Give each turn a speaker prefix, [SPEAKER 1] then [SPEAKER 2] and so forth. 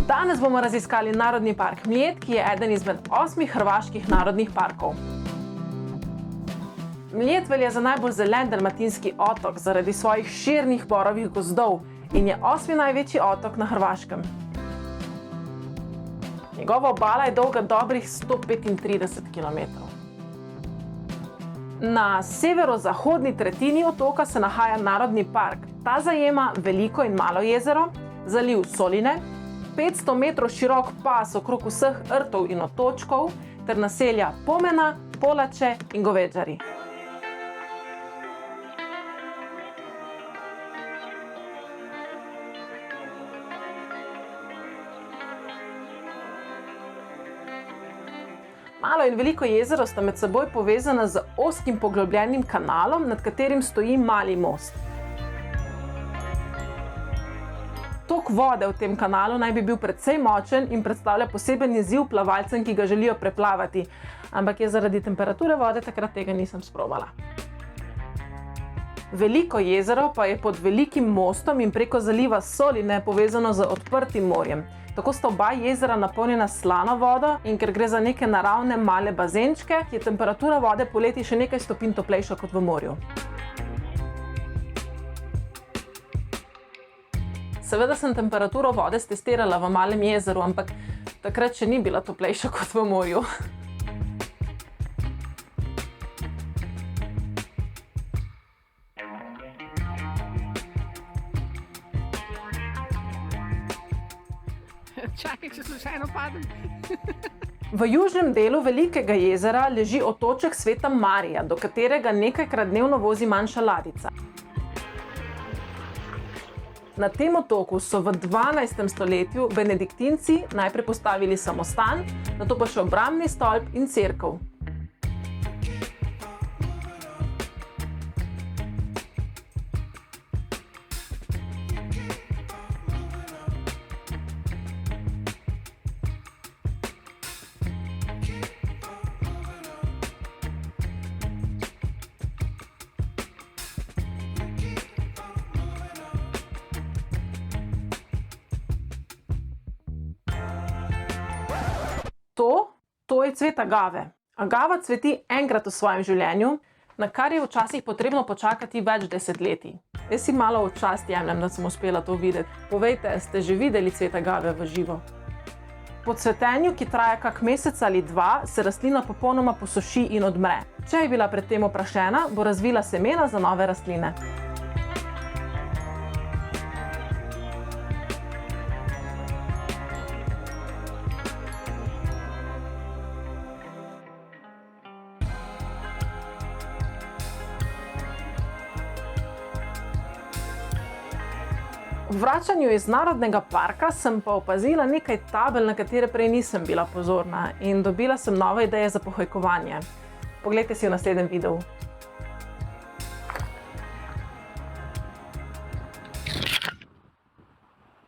[SPEAKER 1] Danes bomo raziskali Narodni park Mljet, ki je eden izmed 8 hrvaških narodnih parkov. Mljet velja za najbolj zelen dalmatinski otok zaradi svojih širnih borovih gozdov in je 8. največji otok na Hrvaškem. Njegova obala je dolga dobrih 135 km. Na severozahodni tretjini otoka se nahaja Narodni park. Ta zajema Veliko in Malo jezero, zaliv Soline, 500 metrov širok pas okrog vseh rtov in otočkov ter naselja Pomena, Polače in Govedžari. Malo in Veliko jezero sta med seboj povezana z ozkim poglobljenim kanalom, nad katerim stoji mali most. Tok vode v tem kanalu naj bi bil precej močen in predstavlja poseben izziv plavalcem, ki ga želijo preplavati, ampak je zaradi temperature vode takrat tega nisem sprobala. Veliko jezero pa je pod velikim mostom in preko zaliva Soline povezano z odprtim morjem. Tako sta oba jezera napolnjena s slano vodo in ker gre za neke naravne male bazenčke, je temperatura vode poleti še nekaj stopinj toplejša kot v morju. Seveda sem temperaturo vode stestirala v Malem jezeru, ampak takrat še ni bila toplejša kot v morju.
[SPEAKER 2] Čakaj, če slučajno padem.
[SPEAKER 1] V južnem delu Velikega jezera leži otoček Sveta Marija, do katerega nekajkrat dnevno vozi manjša ladjica. Na tem otoku so v 12. stoletju benediktinci najprej postavili samostan, nato pa še obrambni stolp in cerkev. To je cvet agave. Agava cveti enkrat v svojem življenju, na kar je včasih potrebno počakati več desetletij. Jaz si malo v čast jemljem, da sem uspela to videti. Povejte, ste že videli cvet agave v živo? Po cvetenju, ki traja kak mesec ali dva, se rastlina popolnoma posuši in odmre. Če je bila predtem oprašena, bo razvila semena za nove rastline. V vračanju iz Narodnega parka sem pa opazila nekaj tabel, na katere prej nisem bila pozorna in dobila sem nove ideje za pohajkovanje. Poglejte si v naslednjem videu.